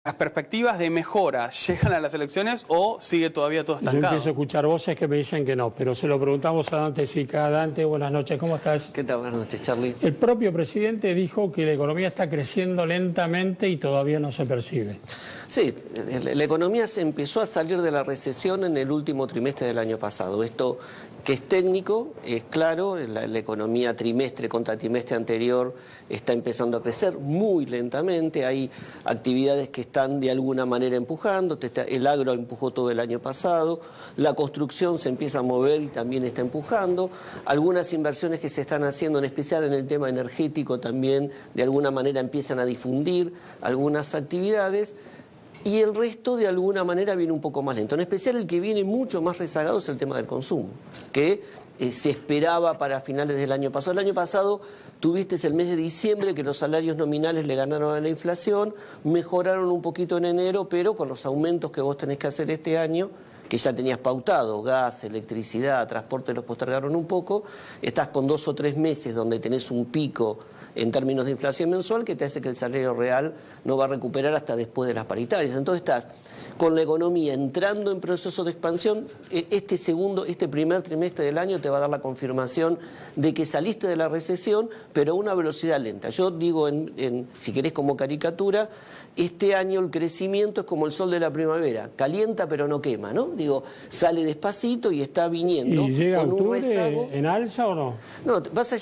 ¿Las perspectivas de mejora llegan a las elecciones o sigue todavía todo Yo estancado? empiezo a escuchar voces que me dicen que no, pero se lo preguntamos a Dante Sica. Dante, buenas noches, ¿cómo estás? ¿Qué tal? Buenas noches, Charlie. El propio presidente dijo que la economía está creciendo lentamente y todavía no se percibe. Sí, la economía se empezó a salir de la recesión en el último trimestre del año pasado. Esto que es técnico, es claro, la economía trimestre contra trimestre anterior está empezando a crecer muy lentamente, hay actividades que están de alguna manera empujando, el agro empujó todo el año pasado, la construcción se empieza a mover y también está empujando, algunas inversiones que se están haciendo, en especial en el tema energético, también de alguna manera empiezan a difundir algunas actividades. Y el resto, de alguna manera, viene un poco más lento. En especial el que viene mucho más rezagado es el tema del consumo, que se esperaba para finales del año pasado. El año pasado tuviste el mes de diciembre que los salarios nominales le ganaron a la inflación, mejoraron un poquito en enero, pero con los aumentos que vos tenés que hacer este año, que ya tenías pautado, gas, electricidad, transporte, los postergaron un poco, estás con 2 o 3 meses donde tenés un pico en términos de inflación mensual que te hace que el salario real no va a recuperar hasta después de las paritarias. Entonces estás con la economía entrando en proceso de expansión. Este primer trimestre del año te va a dar la confirmación de que saliste de la recesión, pero a una velocidad lenta. Yo digo, si querés como caricatura, este año el crecimiento es como el sol de la primavera, calienta pero no quema, ¿no? Digo, sale despacito y está viniendo. ¿Y llega con octubre un rezago en alza o no? No, vas a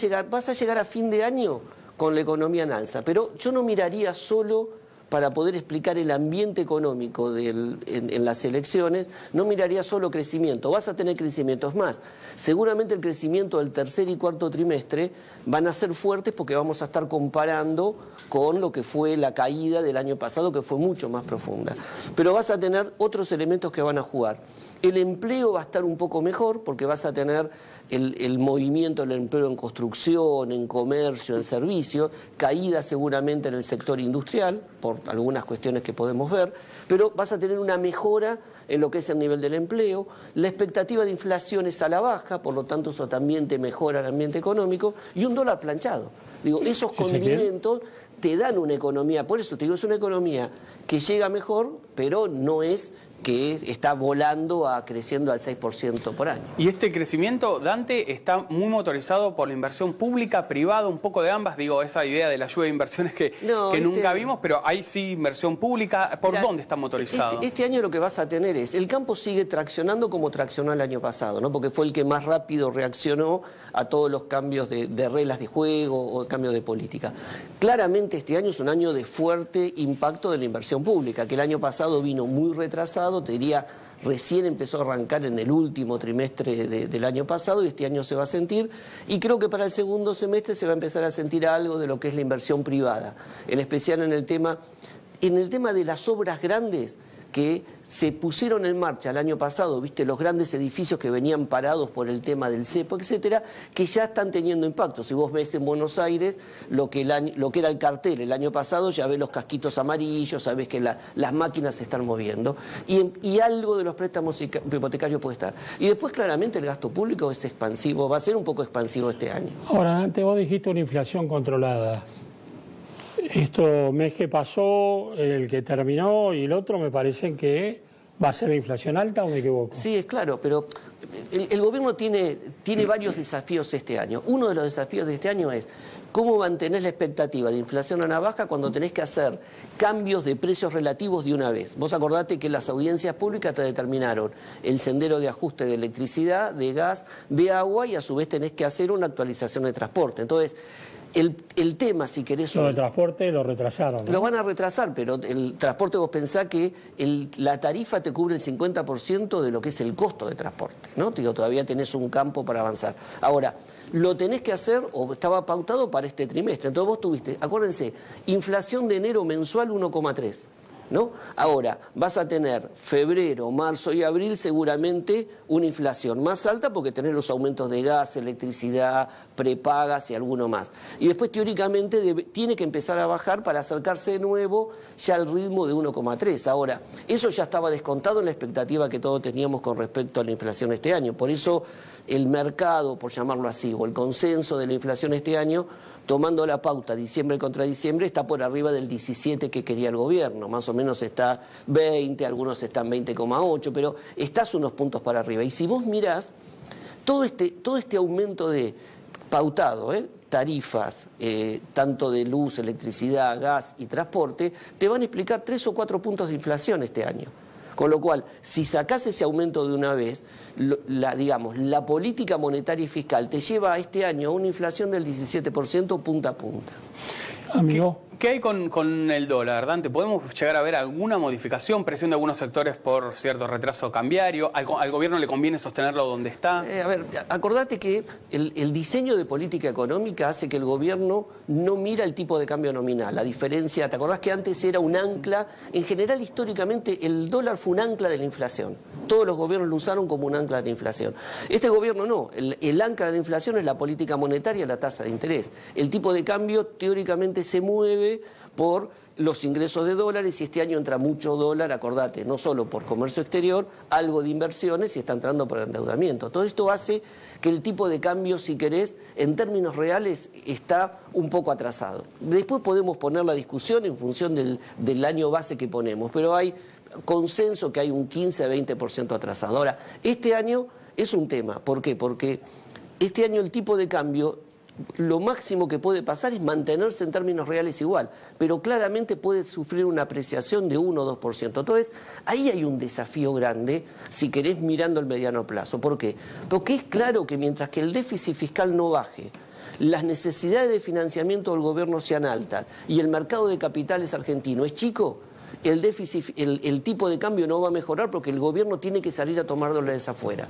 llegar a fin de año con la economía en alza, pero yo no miraría solo, para poder explicar el ambiente económico en las elecciones, no miraría solo crecimiento, vas a tener crecimientos más. Seguramente el crecimiento del tercer y cuarto trimestre van a ser fuertes porque vamos a estar comparando con lo que fue la caída del año pasado, que fue mucho más profunda. Pero vas a tener otros elementos que van a jugar. El empleo va a estar un poco mejor porque vas a tener el movimiento del empleo en construcción, en comercio, en servicio, caída seguramente en el sector industrial, por algunas cuestiones que podemos ver, pero vas a tener una mejora en lo que es el nivel del empleo, la expectativa de inflación es a la baja, por lo tanto eso también te mejora el ambiente económico, y un dólar planchado. Digo, esos condimentos te dan una economía, por eso te digo, es una economía que llega mejor, pero no es que está volando creciendo al 6% por año. Y este crecimiento, Dante, está muy motorizado por la inversión pública, privada, un poco de ambas, digo, esa idea de la lluvia de inversiones que nunca vimos, pero hay sí inversión pública. ¿Por dónde está motorizado? Este año lo que vas a tener es, el campo sigue traccionando como traccionó el año pasado, ¿no? Porque fue el que más rápido reaccionó a todos los cambios de reglas de juego o cambios de política. Claramente este año es un año de fuerte impacto de la inversión pública, que el año pasado vino muy retrasado, te diría, recién empezó a arrancar en el último trimestre del año pasado y este año se va a sentir, y creo que para el segundo semestre se va a empezar a sentir algo de lo que es la inversión privada, en especial en el tema de las obras grandes que se pusieron en marcha el año pasado, viste, los grandes edificios que venían parados por el tema del cepo, etcétera, que ya están teniendo impacto. Si vos ves en Buenos Aires lo que era el cartel el año pasado, ya ves los casquitos amarillos, sabés que las máquinas se están moviendo, y algo de los préstamos hipotecarios puede estar. Y después claramente el gasto público es expansivo, va a ser un poco expansivo este año. Ahora, antes vos dijiste una inflación controlada. Esto mes que pasó, el que terminó y el otro, me parece que va a ser de inflación alta, ¿o me equivoco? Sí, es claro, pero el gobierno tiene varios desafíos este año. Uno de los desafíos de este año es cómo mantener la expectativa de inflación a la baja cuando tenés que hacer cambios de precios relativos de una vez. Vos acordate que las audiencias públicas te determinaron el sendero de ajuste de electricidad, de gas, de agua, y a su vez tenés que hacer una actualización de transporte. Entonces, el tema, si querés... Lo del transporte lo retrasaron, ¿no? Lo van a retrasar, pero el transporte, vos pensás que la tarifa te cubre el 50% de lo que es el costo de transporte, ¿no? Digo, todavía tenés un campo para avanzar. Ahora, lo tenés que hacer, o estaba pautado para este trimestre. Entonces vos tuviste, acuérdense, inflación de enero mensual 1,3%. ¿No? Ahora, vas a tener febrero, marzo y abril seguramente una inflación más alta porque tenés los aumentos de gas, electricidad, prepagas y alguno más. Y después teóricamente tiene que empezar a bajar para acercarse de nuevo ya al ritmo de 1,3. Ahora, eso ya estaba descontado en la expectativa que todos teníamos con respecto a la inflación este año. Por eso el mercado, por llamarlo así, o el consenso de la inflación este año tomando la pauta diciembre contra diciembre, está por arriba del 17 que quería el gobierno. Más o menos está 20, algunos están 20,8, pero estás unos puntos para arriba. Y si vos mirás, todo este aumento de pautado, tarifas, tanto de luz, electricidad, gas y transporte, te van a explicar 3 o 4 puntos de inflación este año. Con lo cual, si sacás ese aumento de una vez, la política monetaria y fiscal te lleva a este año a una inflación del 17% punta a punta. Amigo. ¿Qué hay con el dólar, Dante? ¿Podemos llegar a ver alguna modificación, presión de algunos sectores por cierto retraso cambiario? ¿Al gobierno le conviene sostenerlo donde está? A ver, acordate que el diseño de política económica hace que el gobierno no mira el tipo de cambio nominal. La diferencia, ¿te acordás que antes era un ancla? En general, históricamente, el dólar fue un ancla de la inflación. Todos los gobiernos lo usaron como un ancla de la inflación. Este gobierno no. El ancla de la inflación es la política monetaria, la tasa de interés. El tipo de cambio, teóricamente, se mueve por los ingresos de dólares y este año entra mucho dólar, acordate, no solo por comercio exterior, algo de inversiones y está entrando por endeudamiento. Todo esto hace que el tipo de cambio, si querés, en términos reales está un poco atrasado. Después podemos poner la discusión en función del año base que ponemos, pero hay consenso que hay un 15-20% atrasado. Ahora, este año es un tema. ¿Por qué? Porque este año el tipo de cambio, lo máximo que puede pasar es mantenerse en términos reales igual, pero claramente puede sufrir una apreciación de 1 o 2%. Entonces, ahí hay un desafío grande, si querés, mirando el mediano plazo. ¿Por qué? Porque es claro que mientras que el déficit fiscal no baje, las necesidades de financiamiento del gobierno sean altas y el mercado de capitales argentino es chico, el tipo de cambio no va a mejorar porque el gobierno tiene que salir a tomar dólares afuera.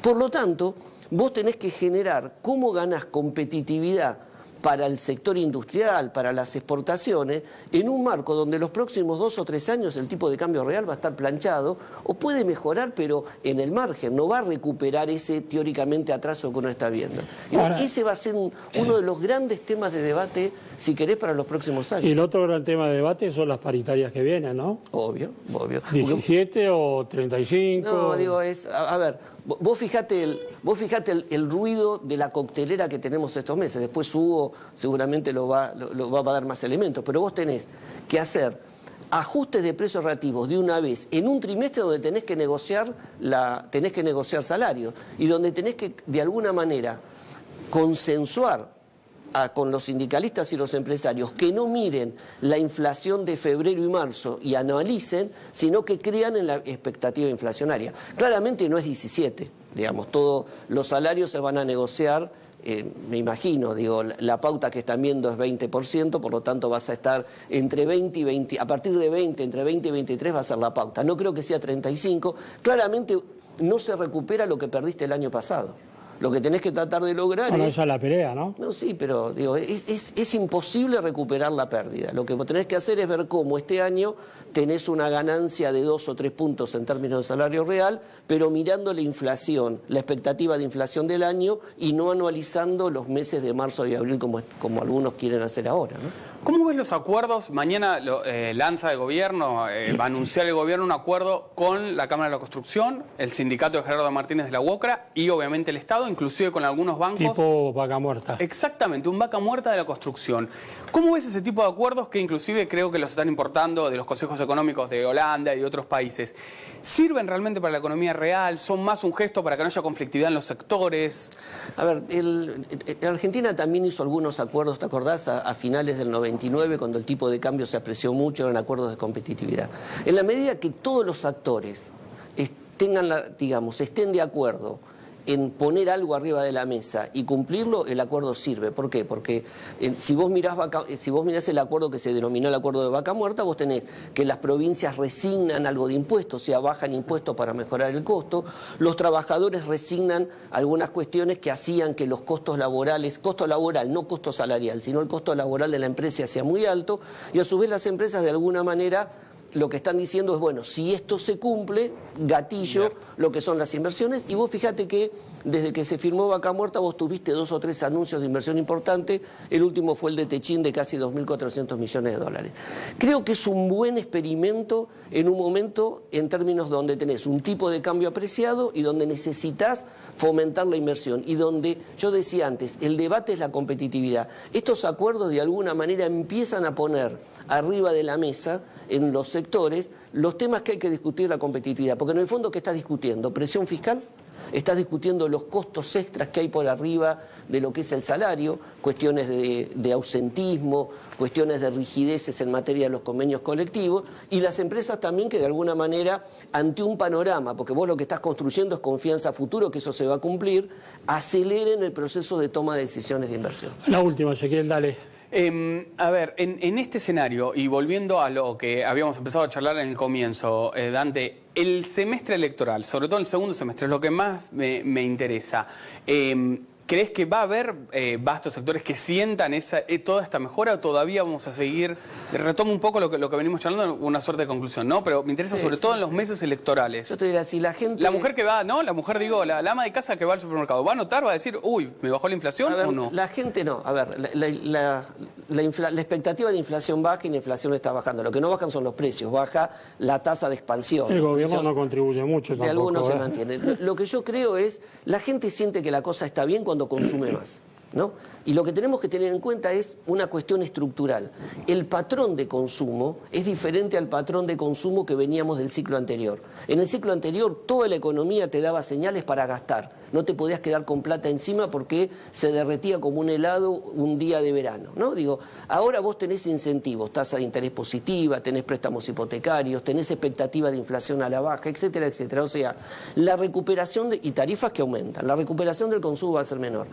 Por lo tanto, vos tenés que generar cómo ganás competitividad para el sector industrial, para las exportaciones, en un marco donde los próximos 2 o 3 años el tipo de cambio real va a estar planchado o puede mejorar, pero en el margen, no va a recuperar ese teóricamente atraso que uno está viendo. Ahora, ese va a ser uno de los grandes temas de debate, si querés, para los próximos años. Y el otro gran tema de debate son las paritarias que vienen, ¿no? Obvio. 17 o 35. No, digo, a ver, vos fijate el ruido de la coctelera que tenemos estos meses. Después Hugo seguramente lo va a dar más elementos, pero vos tenés que hacer ajustes de precios relativos de una vez en un trimestre donde tenés que negociar salarios y donde tenés que de alguna manera consensuar con los sindicalistas y los empresarios que no miren la inflación de febrero y marzo y analicen, sino que crean en la expectativa inflacionaria. Claramente no es 17, digamos, todos los salarios se van a negociar, me imagino, digo, la pauta que están viendo es 20%, por lo tanto vas a estar entre 20 y 20, a partir de 20, entre 20 y 23 va a ser la pauta. No creo que sea 35, claramente no se recupera lo que perdiste el año pasado. Lo que tenés que tratar de lograr bueno, esa es la pelea, ¿no? No, sí, pero digo, es imposible recuperar la pérdida. Lo que tenés que hacer es ver cómo este año tenés una ganancia de 2 o 3 puntos en términos de salario real, pero mirando la inflación, la expectativa de inflación del año y no anualizando los meses de marzo y abril como algunos quieren hacer ahora, ¿no? ¿Cómo ves los acuerdos? Mañana lanza el gobierno, va a anunciar el gobierno un acuerdo con la Cámara de la Construcción, el sindicato de Gerardo Martínez de la UOCRA y obviamente el Estado, inclusive con algunos bancos. Tipo vaca muerta. Exactamente, un vaca muerta de la construcción. ¿Cómo ves ese tipo de acuerdos que inclusive creo que los están importando de los consejos económicos de Holanda y de otros países? ¿Sirven realmente para la economía real? ¿Son más un gesto para que no haya conflictividad en los sectores? A ver, Argentina también hizo algunos acuerdos, ¿te acordás? A finales del 99, cuando el tipo de cambio se apreció mucho, eran acuerdos de competitividad. En la medida que todos los actores estén de acuerdo en poner algo arriba de la mesa y cumplirlo, el acuerdo sirve. ¿Por qué? Porque si vos mirás el acuerdo que se denominó el acuerdo de vaca muerta, vos tenés que las provincias resignan algo de impuestos, o sea, bajan impuestos para mejorar el costo, los trabajadores resignan algunas cuestiones que hacían que los costos laborales, costo laboral, no costo salarial, sino el costo laboral de la empresa sea muy alto, y a su vez las empresas de alguna manera lo que están diciendo es, bueno, si esto se cumple, gatillo lo que son las inversiones. Y vos fíjate que desde que se firmó Vaca Muerta vos tuviste 2 o 3 anuncios de inversión importante. El último fue el de Techín de casi 2.400 millones de dólares. Creo que es un buen experimento en un momento en términos donde tenés un tipo de cambio apreciado y donde necesitas fomentar la inversión y donde, yo decía antes, el debate es la competitividad. Estos acuerdos de alguna manera empiezan a poner arriba de la mesa en los sectores los temas que hay que discutir la competitividad, porque en el fondo ¿qué estás discutiendo? ¿Presión fiscal? Estás discutiendo los costos extras que hay por arriba de lo que es el salario, cuestiones de ausentismo, cuestiones de rigideces en materia de los convenios colectivos, y las empresas también que de alguna manera, ante un panorama, porque vos lo que estás construyendo es confianza a futuro, que eso se va a cumplir, aceleren el proceso de toma de decisiones de inversión. La última, Ezequiel, dale. A ver, en este escenario, y volviendo a lo que habíamos empezado a charlar en el comienzo, Dante, el semestre electoral, sobre todo el segundo semestre, es lo que más me interesa. ¿Crees que va a haber vastos sectores que sientan toda esta mejora o todavía vamos a seguir? Retomo un poco lo que venimos charlando, una suerte de conclusión, ¿no? Pero me interesa sobre todo en los meses electorales. Yo te diría, si la gente... La mujer que va, ¿no? La mujer, digo, la ama de casa que va al supermercado, ¿va a notar, va a decir, uy, ¿me bajó la inflación o no? La gente no. A ver, la expectativa de inflación baja y la inflación está bajando. Lo que no bajan son los precios, baja la tasa de expansión. El gobierno no contribuye mucho tampoco. De algunos se mantiene. Lo que yo creo es, la gente siente que la cosa está bien cuando consume más, ¿no? Y lo que tenemos que tener en cuenta es una cuestión estructural. El patrón de consumo es diferente al patrón de consumo que veníamos del ciclo anterior. En el ciclo anterior toda la economía te daba señales para gastar. No te podías quedar con plata encima porque se derretía como un helado un día de verano, ¿no? Digo, ahora vos tenés incentivos, tasa de interés positiva, tenés préstamos hipotecarios, tenés expectativa de inflación a la baja, etcétera, etcétera. O sea, la recuperación y tarifas que aumentan, la recuperación del consumo va a ser menor.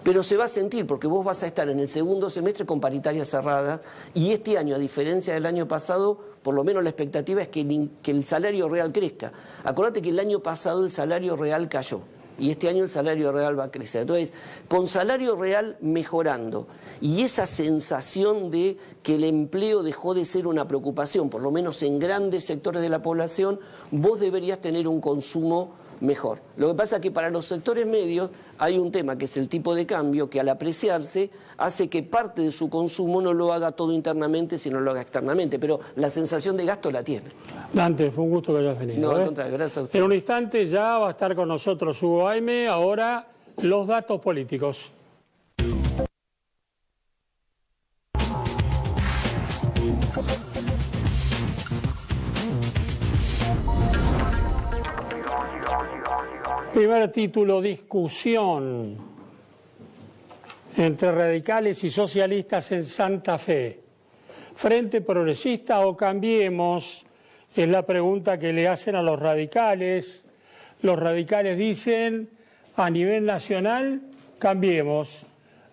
Pero se va a sentir porque vos vas a estar en el segundo semestre con paritarias cerradas y este año, a diferencia del año pasado, por lo menos la expectativa es que el salario real crezca. Acordate que el año pasado el salario real cayó y este año el salario real va a crecer. Entonces, con salario real mejorando y esa sensación de que el empleo dejó de ser una preocupación, por lo menos en grandes sectores de la población, vos deberías tener un consumo mejor. Lo que pasa es que para los sectores medios hay un tema que es el tipo de cambio que al apreciarse hace que parte de su consumo no lo haga todo internamente sino lo haga externamente, pero la sensación de gasto la tiene. Dante, fue un gusto que hayas venido. No, al contrario, gracias a usted. En un instante ya va a estar con nosotros Hugo Aime, ahora los datos políticos. Primer título, discusión entre radicales y socialistas en Santa Fe. ¿Frente Progresista o Cambiemos? Es la pregunta que le hacen a los radicales. Los radicales dicen, a nivel nacional, Cambiemos.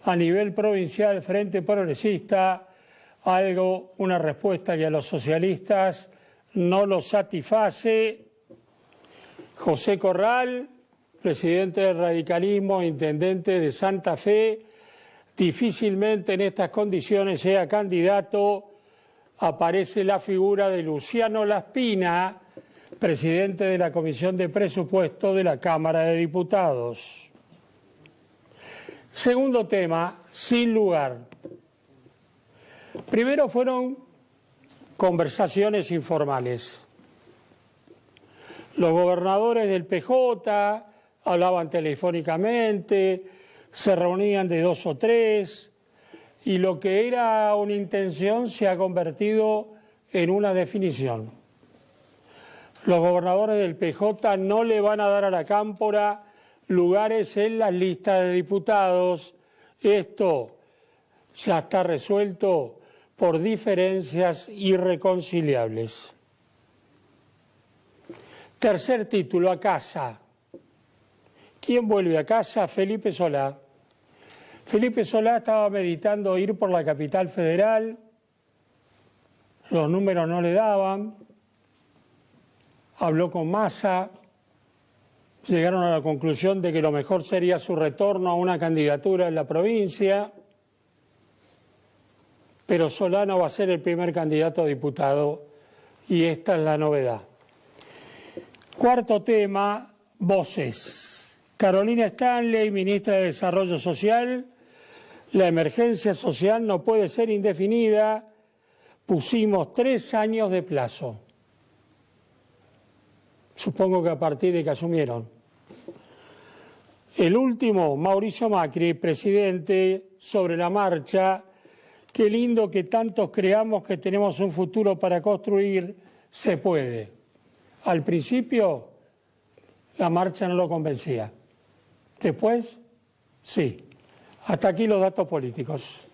A nivel provincial, Frente Progresista, una respuesta que a los socialistas no los satisface. José Corral, presidente del radicalismo, intendente de Santa Fe, difícilmente en estas condiciones sea candidato. Aparece la figura de Luciano Laspina, presidente de la Comisión de Presupuesto de la Cámara de Diputados. Segundo tema, sin lugar. Primero fueron conversaciones informales. Los gobernadores del PJ hablaban telefónicamente, se reunían de 2 o 3 y lo que era una intención se ha convertido en una definición. Los gobernadores del PJ no le van a dar a la Cámpora lugares en las listas de diputados. Esto ya está resuelto por diferencias irreconciliables. Tercer título, a casa. ¿Quién vuelve a casa? Felipe Solá. Felipe Solá estaba meditando ir por la capital federal, los números no le daban, habló con Massa, llegaron a la conclusión de que lo mejor sería su retorno a una candidatura en la provincia, pero Solá no va a ser el primer candidato a diputado y esta es la novedad. Cuarto tema, voces. Carolina Stanley, ministra de Desarrollo Social. La emergencia social no puede ser indefinida. Pusimos 3 años de plazo. Supongo que a partir de que asumieron. El último, Mauricio Macri, presidente, sobre la marcha. Qué lindo que tantos creamos que tenemos un futuro para construir. Se puede. Al principio, la marcha no lo convencía. Después, sí. Hasta aquí los datos políticos.